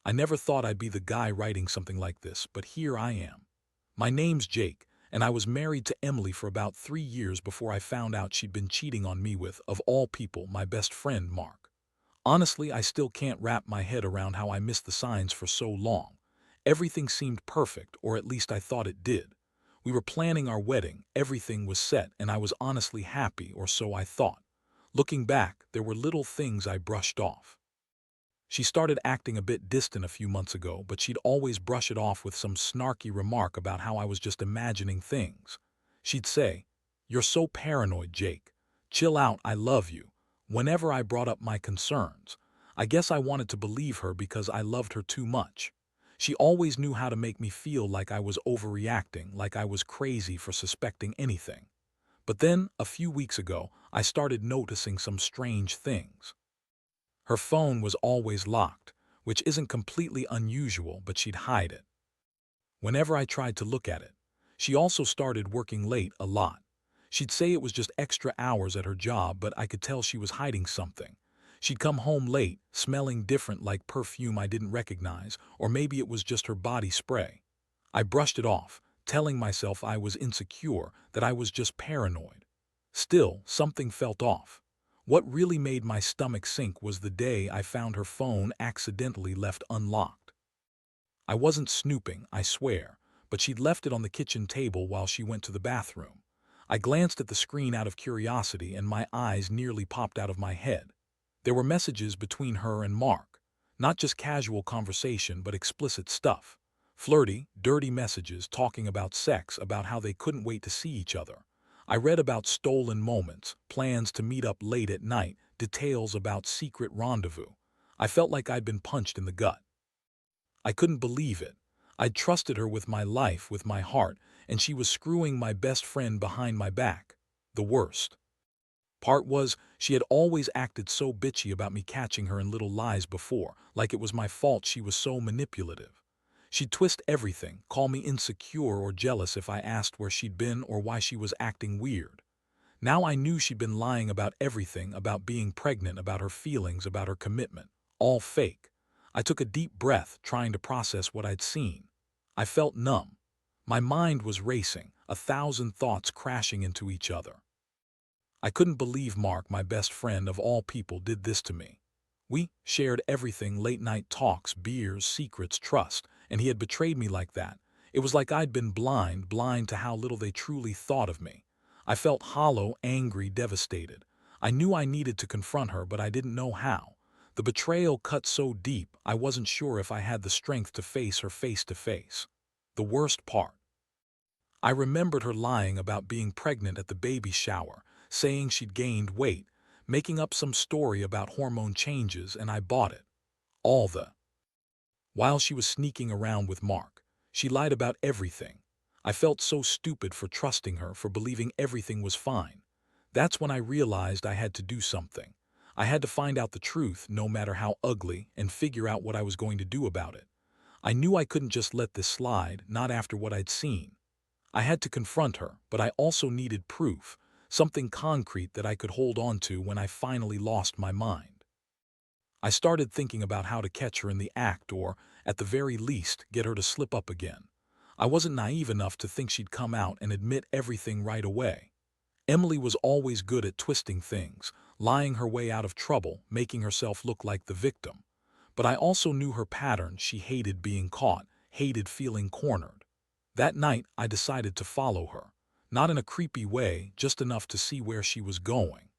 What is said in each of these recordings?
I never thought I'd be the guy writing something like this, but here I am. My name's Jake, and I was married to Emily for about 3 years before I found out she'd been cheating on me with, of all people, my best friend, Mark. Honestly, I still can't wrap my head around how I missed the signs for so long. Everything seemed perfect, or at least I thought it did. We were planning our wedding, everything was set, and I was honestly happy, or so I thought. Looking back, there were little things I brushed off. She started acting a bit distant a few months ago, but she'd always brush it off with some snarky remark about how I was just imagining things. She'd say, "You're so paranoid, Jake. Chill out, I love you." Whenever I brought up my concerns, I guess I wanted to believe her because I loved her too much. She always knew how to make me feel like I was overreacting, like I was crazy for suspecting anything. But then, a few weeks ago, I started noticing some strange things. Her phone was always locked, which isn't completely unusual, but she'd hide it whenever I tried to look at it. She also started working late a lot. She'd say it was just extra hours at her job, but I could tell she was hiding something. She'd come home late, smelling different like perfume I didn't recognize, or maybe it was just her body spray. I brushed it off, telling myself I was insecure, that I was just paranoid. Still, something felt off. What really made my stomach sink was the day I found her phone accidentally left unlocked. I wasn't snooping, I swear, but she'd left it on the kitchen table while she went to the bathroom. I glanced at the screen out of curiosity and my eyes nearly popped out of my head. There were messages between her and Mark. Not just casual conversation, but explicit stuff. Flirty, dirty messages talking about sex, about how they couldn't wait to see each other. I read about stolen moments, plans to meet up late at night, details about secret rendezvous. I felt like I'd been punched in the gut. I couldn't believe it. I'd trusted her with my life, with my heart, and she was screwing my best friend behind my back. The worst part was, she had always acted so bitchy about me catching her in little lies before, like it was my fault she was so manipulative. She'd twist everything, call me insecure or jealous if I asked where she'd been or why she was acting weird. Now I knew she'd been lying about everything, about being pregnant, about her feelings, about her commitment. All fake. I took a deep breath, trying to process what I'd seen. I felt numb. My mind was racing, 1,000 thoughts crashing into each other. I couldn't believe Mark, my best friend of all people, did this to me. We shared everything, late-night talks, beers, secrets, trust, and he had betrayed me like that. It was like I'd been blind to how little they truly thought of me. I felt hollow, angry, devastated. I knew I needed to confront her, but I didn't know how. The betrayal cut so deep, I wasn't sure if I had the strength to face her face to face. The worst part. I remembered her lying about being pregnant at the baby shower, saying she'd gained weight, making up some story about hormone changes, and I bought it. All the while she was sneaking around with Mark. She lied about everything. I felt so stupid for trusting her, for believing everything was fine. That's when I realized I had to do something. I had to find out the truth, no matter how ugly, and figure out what I was going to do about it. I knew I couldn't just let this slide, not after what I'd seen. I had to confront her, but I also needed proof, something concrete that I could hold on to when I finally lost my mind. I started thinking about how to catch her in the act, or, at the very least, get her to slip up again. I wasn't naive enough to think she'd come out and admit everything right away. Emily was always good at twisting things, lying her way out of trouble, making herself look like the victim. But I also knew her pattern. She hated being caught, hated feeling cornered. That night, I decided to follow her. Not in a creepy way, just enough to see where she was going.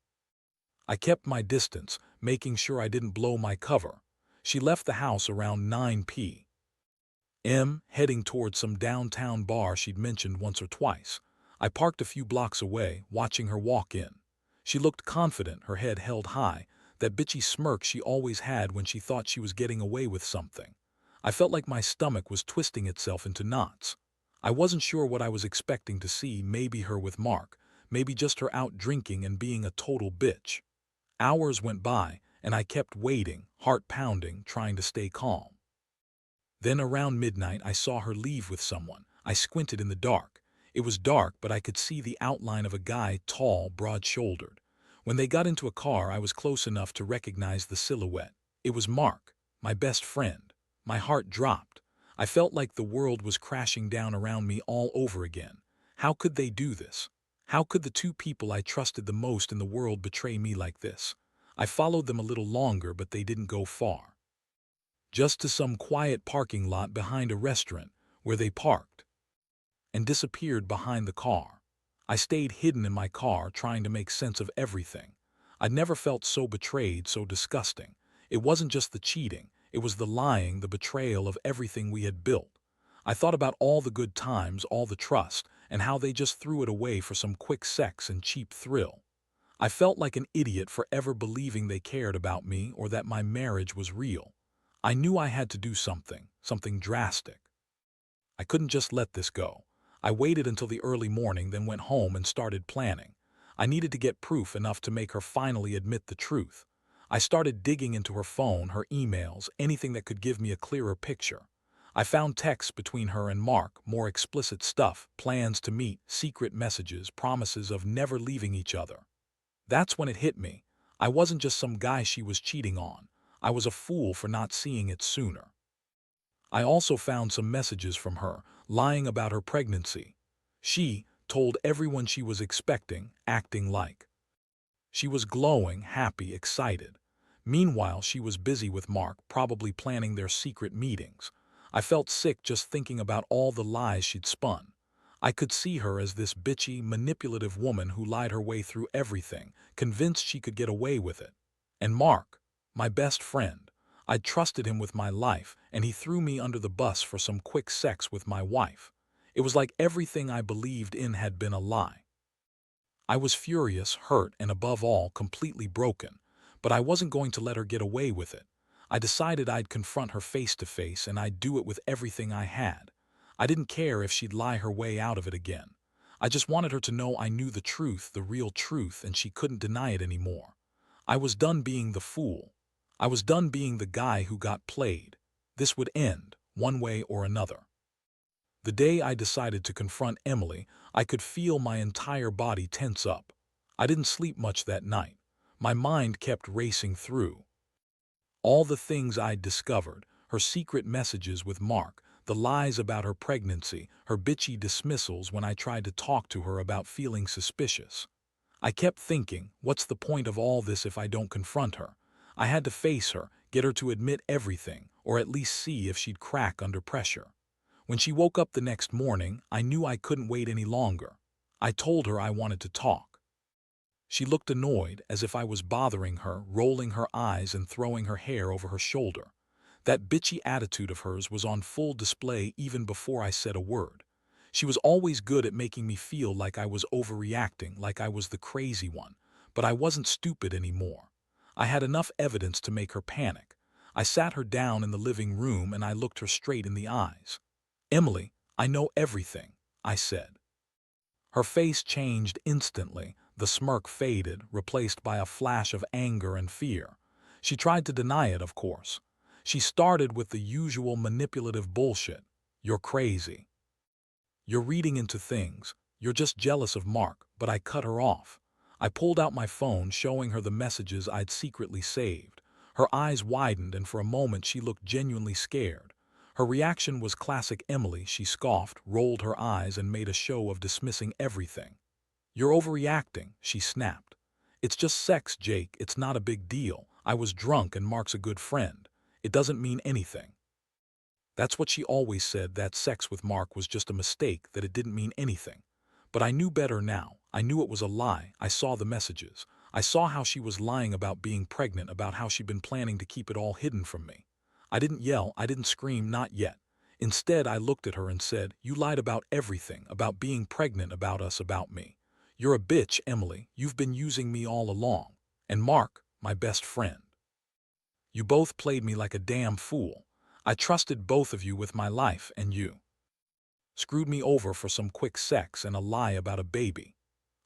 I kept my distance, making sure I didn't blow my cover. She left the house around 9 p.m., heading towards some downtown bar she'd mentioned once or twice. I parked a few blocks away, watching her walk in. She looked confident, her head held high, that bitchy smirk she always had when she thought she was getting away with something. I felt like my stomach was twisting itself into knots. I wasn't sure what I was expecting to see, maybe her with Mark, maybe just her out drinking and being a total bitch. Hours went by, and I kept waiting, heart pounding, trying to stay calm. Then around midnight I saw her leave with someone. I squinted in the dark. It was dark, but I could see the outline of a guy, tall, broad-shouldered. When they got into a car, I was close enough to recognize the silhouette. It was Mark, my best friend. My heart dropped. I felt like the world was crashing down around me all over again. How could they do this? How could the two people I trusted the most in the world betray me like this? I followed them a little longer, but they didn't go far. Just to some quiet parking lot behind a restaurant, where they parked and disappeared behind the car. I stayed hidden in my car, trying to make sense of everything. I'd never felt so betrayed, so disgusting. It wasn't just the cheating, it was the lying, the betrayal of everything we had built. I thought about all the good times, all the trust, and how they just threw it away for some quick sex and cheap thrill. I felt like an idiot for ever believing they cared about me or that my marriage was real. I knew I had to do something, something drastic. I couldn't just let this go. I waited until the early morning, then went home and started planning. I needed to get proof enough to make her finally admit the truth. I started digging into her phone, her emails, anything that could give me a clearer picture. I found texts between her and Mark, more explicit stuff, plans to meet, secret messages, promises of never leaving each other. That's when it hit me. I wasn't just some guy she was cheating on. I was a fool for not seeing it sooner. I also found some messages from her, lying about her pregnancy. She told everyone she was expecting, acting like she was glowing, happy, excited. Meanwhile, she was busy with Mark, probably planning their secret meetings. I felt sick just thinking about all the lies she'd spun. I could see her as this bitchy, manipulative woman who lied her way through everything, convinced she could get away with it. And Mark, my best friend, I'd trusted him with my life, and he threw me under the bus for some quick sex with my wife. It was like everything I believed in had been a lie. I was furious, hurt, and above all, completely broken. But I wasn't going to let her get away with it. I decided I'd confront her face to face, and I'd do it with everything I had. I didn't care if she'd lie her way out of it again. I just wanted her to know I knew the truth, the real truth, and she couldn't deny it anymore. I was done being the fool. I was done being the guy who got played. This would end, one way or another. The day I decided to confront Emily, I could feel my entire body tense up. I didn't sleep much that night. My mind kept racing through all the things I'd discovered, her secret messages with Mark, the lies about her pregnancy, her bitchy dismissals when I tried to talk to her about feeling suspicious. I kept thinking, what's the point of all this if I don't confront her? I had to face her, get her to admit everything, or at least see if she'd crack under pressure. When she woke up the next morning, I knew I couldn't wait any longer. I told her I wanted to talk. She looked annoyed, as if I was bothering her, rolling her eyes and throwing her hair over her shoulder. That bitchy attitude of hers was on full display even before I said a word. She was always good at making me feel like I was overreacting, like I was the crazy one. But I wasn't stupid anymore. I had enough evidence to make her panic. I sat her down in the living room and I looked her straight in the eyes. "Emily, I know everything," I said. Her face changed instantly. The smirk faded, replaced by a flash of anger and fear. She tried to deny it, of course. She started with the usual manipulative bullshit. "You're crazy. You're reading into things. You're just jealous of Mark," but I cut her off. I pulled out my phone, showing her the messages I'd secretly saved. Her eyes widened, and for a moment she looked genuinely scared. Her reaction was classic Emily. She scoffed, rolled her eyes, and made a show of dismissing everything. "You're overreacting," she snapped. "It's just sex, Jake. It's not a big deal. I was drunk and Mark's a good friend. It doesn't mean anything." That's what she always said, that sex with Mark was just a mistake, that it didn't mean anything. But I knew better now. I knew it was a lie. I saw the messages. I saw how she was lying about being pregnant, about how she'd been planning to keep it all hidden from me. I didn't yell, I didn't scream, not yet. Instead, I looked at her and said, "You lied about everything, about being pregnant, about us, about me. You're a bitch, Emily. You've been using me all along. And Mark, my best friend. You both played me like a damn fool. I trusted both of you with my life, and you screwed me over for some quick sex and a lie about a baby."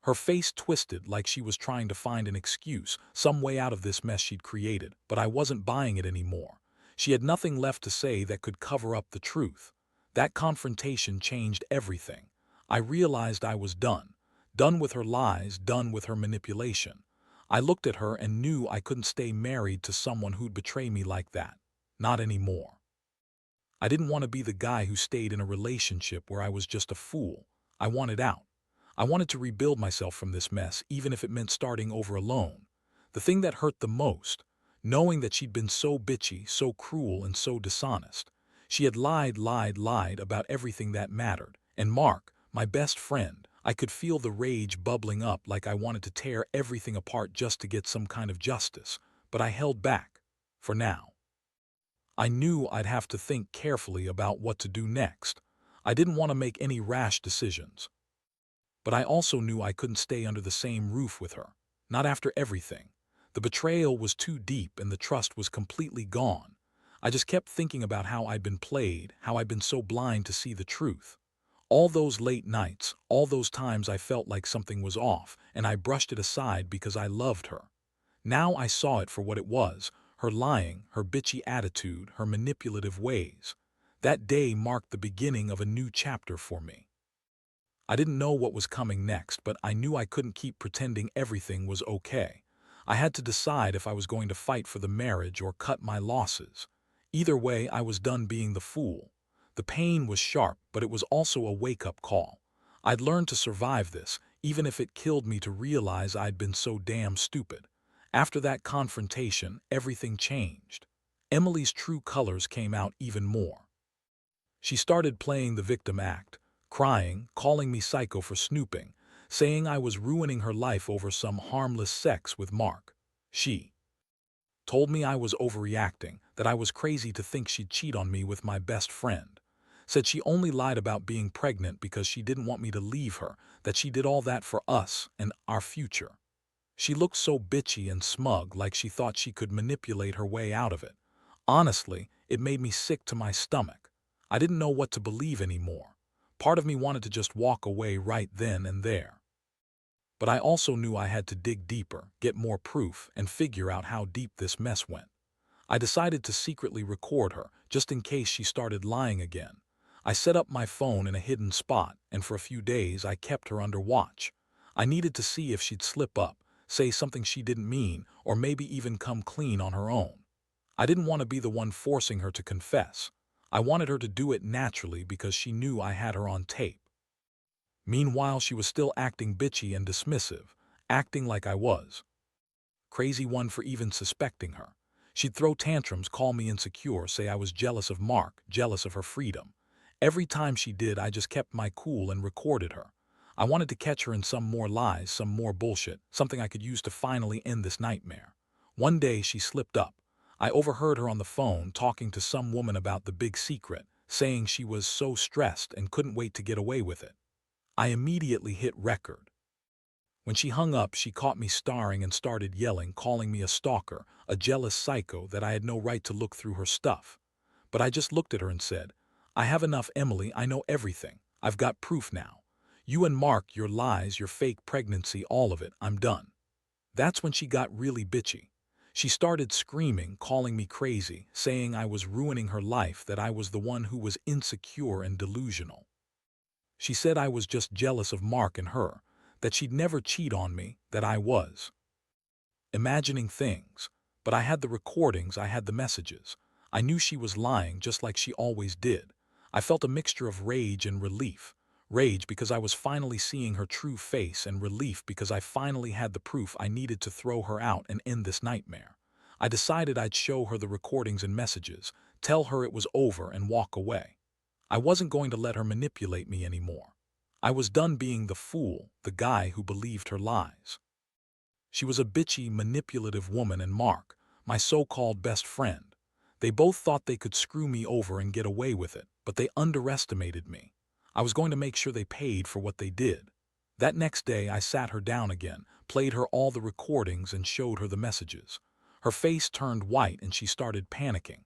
Her face twisted like she was trying to find an excuse, some way out of this mess she'd created, but I wasn't buying it anymore. She had nothing left to say that could cover up the truth. That confrontation changed everything. I realized I was done. Done with her lies, done with her manipulation. I looked at her and knew I couldn't stay married to someone who'd betray me like that. Not anymore. I didn't want to be the guy who stayed in a relationship where I was just a fool. I wanted out. I wanted to rebuild myself from this mess, even if it meant starting over alone. The thing that hurt the most, knowing that she'd been so bitchy, so cruel, and so dishonest. She had lied about everything that mattered. And Mark, my best friend, I could feel the rage bubbling up like I wanted to tear everything apart just to get some kind of justice. But I held back. For now. I knew I'd have to think carefully about what to do next. I didn't want to make any rash decisions. But I also knew I couldn't stay under the same roof with her. Not after everything. The betrayal was too deep and the trust was completely gone. I just kept thinking about how I'd been played, how I'd been so blind to see the truth. All those late nights, all those times I felt like something was off, and I brushed it aside because I loved her. Now I saw it for what it was, her lying, her bitchy attitude, her manipulative ways. That day marked the beginning of a new chapter for me. I didn't know what was coming next, but I knew I couldn't keep pretending everything was okay. I had to decide if I was going to fight for the marriage or cut my losses. Either way, I was done being the fool. The pain was sharp, but it was also a wake-up call. I'd learned to survive this, even if it killed me to realize I'd been so damn stupid. After that confrontation, everything changed. Emily's true colors came out even more. She started playing the victim act, crying, calling me psycho for snooping, saying I was ruining her life over some harmless sex with Mark. She told me I was overreacting, that I was crazy to think she'd cheat on me with my best friend. Said she only lied about being pregnant because she didn't want me to leave her, that she did all that for us and our future. She looked so bitchy and smug, like she thought she could manipulate her way out of it. Honestly, it made me sick to my stomach. I didn't know what to believe anymore. Part of me wanted to just walk away right then and there. But I also knew I had to dig deeper, get more proof, and figure out how deep this mess went. I decided to secretly record her, just in case she started lying again. I set up my phone in a hidden spot, and for a few days I kept her under watch. I needed to see if she'd slip up, say something she didn't mean, or maybe even come clean on her own. I didn't want to be the one forcing her to confess. I wanted her to do it naturally because she knew I had her on tape. Meanwhile, she was still acting bitchy and dismissive, acting like I was crazy one for even suspecting her. She'd throw tantrums, call me insecure, say I was jealous of Mark, jealous of her freedom. Every time she did, I just kept my cool and recorded her. I wanted to catch her in some more lies, some more bullshit, something I could use to finally end this nightmare. One day she slipped up. I overheard her on the phone talking to some woman about the big secret, saying she was so stressed and couldn't wait to get away with it. I immediately hit record. When she hung up, she caught me starring and started yelling, calling me a stalker, a jealous psycho, that I had no right to look through her stuff. But I just looked at her and said, I have enough, Emily, I know everything. I've got proof now. You and Mark, your lies, your fake pregnancy, all of it, I'm done. That's when she got really bitchy. She started screaming, calling me crazy, saying I was ruining her life, that I was the one who was insecure and delusional. She said I was just jealous of Mark and her, that she'd never cheat on me, that I was imagining things. But I had the recordings, I had the messages. I knew she was lying just like she always did. I felt a mixture of rage and relief. Rage because I was finally seeing her true face, and relief because I finally had the proof I needed to throw her out and end this nightmare. I decided I'd show her the recordings and messages, tell her it was over and walk away. I wasn't going to let her manipulate me anymore. I was done being the fool, the guy who believed her lies. She was a bitchy, manipulative woman, and Mark, my so-called best friend. They both thought they could screw me over and get away with it, but they underestimated me. I was going to make sure they paid for what they did. That next day, I sat her down again, played her all the recordings, and showed her the messages. Her face turned white and she started panicking.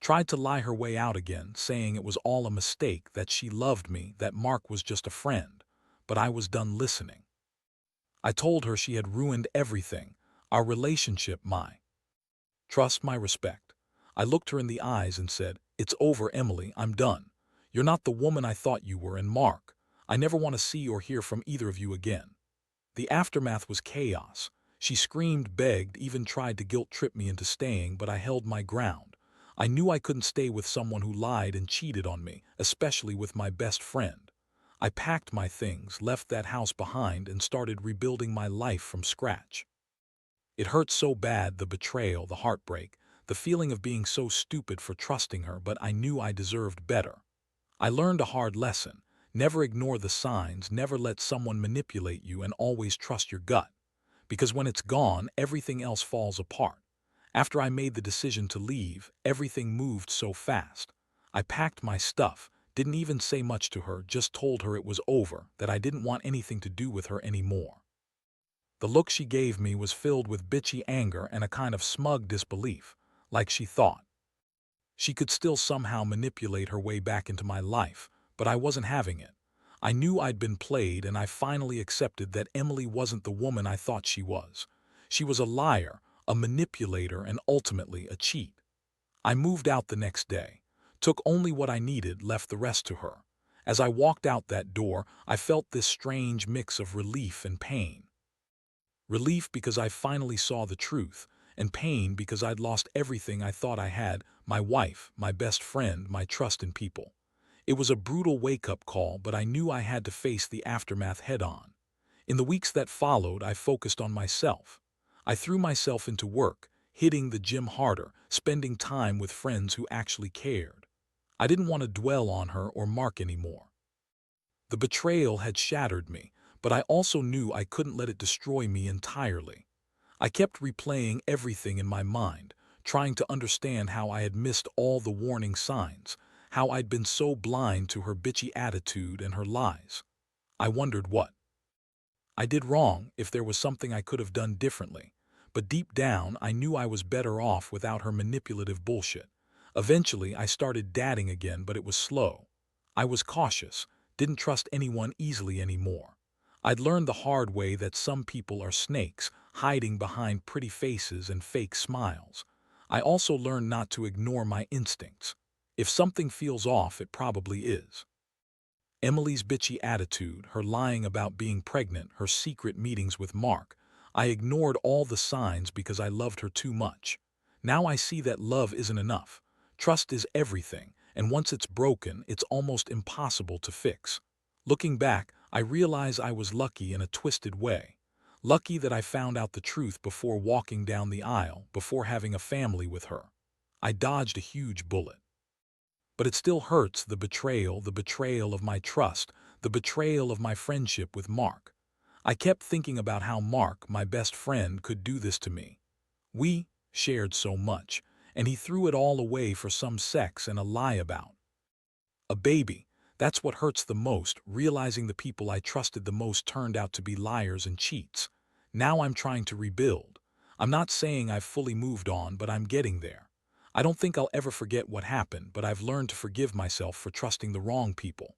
Tried to lie her way out again, saying it was all a mistake, that she loved me, that Mark was just a friend. But I was done listening. I told her she had ruined everything, our relationship, my trust, my respect. I looked her in the eyes and said, it's over, Emily, I'm done. You're not the woman I thought you were, and Mark, I never want to see or hear from either of you again. The aftermath was chaos. She screamed, begged, even tried to guilt trip me into staying, but I held my ground. I knew I couldn't stay with someone who lied and cheated on me, especially with my best friend. I packed my things, left that house behind, and started rebuilding my life from scratch. It hurt so bad, the betrayal, the heartbreak, the feeling of being so stupid for trusting her, but I knew I deserved better. I learned a hard lesson. Never ignore the signs, never let someone manipulate you, and always trust your gut. Because when it's gone, everything else falls apart. After I made the decision to leave, everything moved so fast. I packed my stuff, didn't even say much to her, just told her it was over, that I didn't want anything to do with her anymore. The look she gave me was filled with bitchy anger and a kind of smug disbelief, like she thought she could still somehow manipulate her way back into my life, but I wasn't having it. I knew I'd been played, and I finally accepted that Emily wasn't the woman I thought she was. She was a liar, a manipulator, and ultimately a cheat. I moved out the next day, took only what I needed, left the rest to her. As I walked out that door, I felt this strange mix of relief and pain. Relief because I finally saw the truth, and pain because I'd lost everything I thought I had: my wife, my best friend, my trust in people. It was a brutal wake-up call, but I knew I had to face the aftermath head-on. In the weeks that followed, I focused on myself. I threw myself into work, hitting the gym harder, spending time with friends who actually cared. I didn't want to dwell on her or Mark anymore. The betrayal had shattered me, but I also knew I couldn't let it destroy me entirely. I kept replaying everything in my mind, trying to understand how I had missed all the warning signs, how I'd been so blind to her bitchy attitude and her lies. I wondered what I did wrong, if there was something I could have done differently. But deep down, I knew I was better off without her manipulative bullshit. Eventually, I started dating again, but it was slow. I was cautious, didn't trust anyone easily anymore. I'd learned the hard way that some people are snakes, hiding behind pretty faces and fake smiles. I also learned not to ignore my instincts. If something feels off, it probably is. Emily's bitchy attitude, her lying about being pregnant, her secret meetings with Mark. I ignored all the signs because I loved her too much. Now I see that love isn't enough. Trust is everything, and once it's broken, it's almost impossible to fix. Looking back, I realize I was lucky in a twisted way. Lucky that I found out the truth before walking down the aisle, before having a family with her. I dodged a huge bullet. But it still hurts: the betrayal of my trust, the betrayal of my friendship with Mark. I kept thinking about how Mark, my best friend, could do this to me. We shared so much, and he threw it all away for some sex and a lie about a baby. That's what hurts the most, realizing the people I trusted the most turned out to be liars and cheats. Now I'm trying to rebuild. I'm not saying I've fully moved on, but I'm getting there. I don't think I'll ever forget what happened, but I've learned to forgive myself for trusting the wrong people.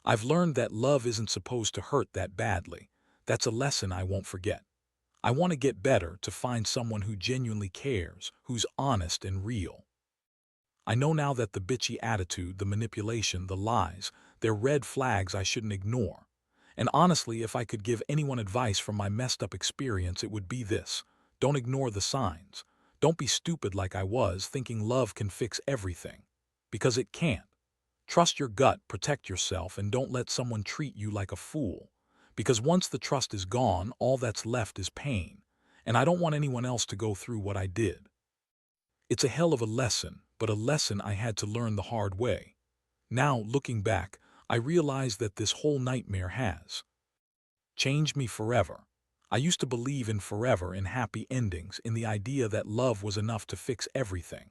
I've learned that love isn't supposed to hurt that badly. That's a lesson I won't forget. I want to get better, to find someone who genuinely cares, who's honest and real. I know now that the bitchy attitude, the manipulation, the lies, they're red flags I shouldn't ignore. And honestly, if I could give anyone advice from my messed up experience, it would be this: don't ignore the signs. Don't be stupid like I was, thinking love can fix everything. Because it can't. Trust your gut, protect yourself, and don't let someone treat you like a fool. Because once the trust is gone, all that's left is pain. And I don't want anyone else to go through what I did. It's a hell of a lesson, but a lesson I had to learn the hard way. Now, looking back, I realize that this whole nightmare has changed me forever. I used to believe in forever, in happy endings, in the idea that love was enough to fix everything.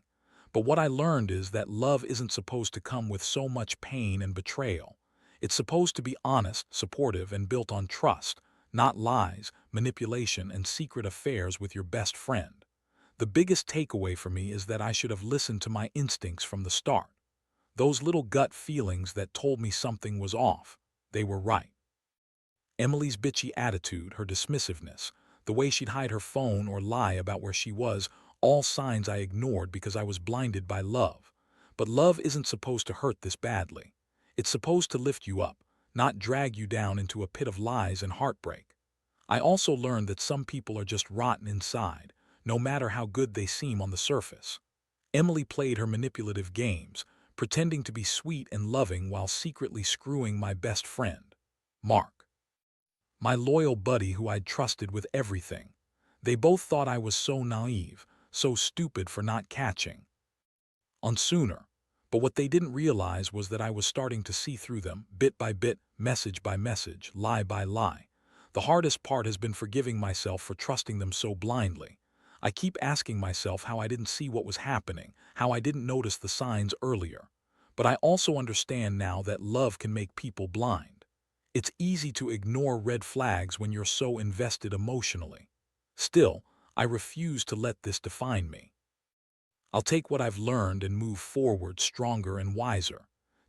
But what I learned is that love isn't supposed to come with so much pain and betrayal. It's supposed to be honest, supportive, and built on trust, not lies, manipulation, and secret affairs with your best friend. The biggest takeaway for me is that I should have listened to my instincts from the start. Those little gut feelings that told me something was off, they were right. Emily's bitchy attitude, her dismissiveness, the way she'd hide her phone or lie about where she was, all signs I ignored because I was blinded by love. But love isn't supposed to hurt this badly. It's supposed to lift you up, not drag you down into a pit of lies and heartbreak. I also learned that some people are just rotten inside, no matter how good they seem on the surface. Emily played her manipulative games, pretending to be sweet and loving while secretly screwing my best friend, Mark, my loyal buddy who I'd trusted with everything. They both thought I was so naive, so stupid for not catching on sooner. But what they didn't realize was that I was starting to see through them, bit by bit, message by message, lie by lie. The hardest part has been forgiving myself for trusting them so blindly. I keep asking myself how I didn't see what was happening, how I didn't notice the signs earlier. But I also understand now that love can make people blind. It's easy to ignore red flags when you're so invested emotionally. Still, I refuse to let this define me. I'll take what I've learned and move forward stronger and wiser.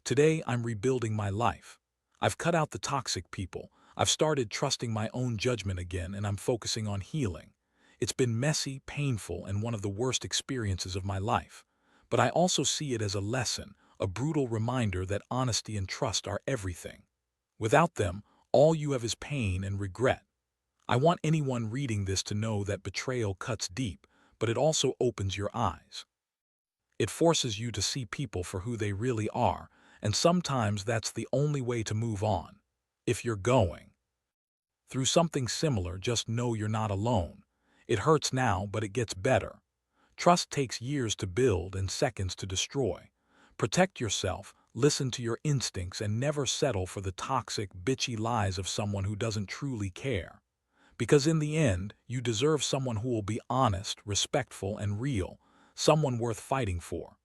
Today, I'm rebuilding my life. I've cut out the toxic people. I've started trusting my own judgment again, and I'm focusing on healing. It's been messy, painful, and one of the worst experiences of my life. But I also see it as a lesson, a brutal reminder that honesty and trust are everything. Without them, all you have is pain and regret. I want anyone reading this to know that betrayal cuts deep, but it also opens your eyes. It forces you to see people for who they really are, and sometimes that's the only way to move on. If you're going through something similar, just know you're not alone. It hurts now, but it gets better. Trust takes years to build and seconds to destroy. Protect yourself, listen to your instincts, and never settle for the toxic, bitchy lies of someone who doesn't truly care. Because in the end, you deserve someone who will be honest, respectful, and real, someone worth fighting for.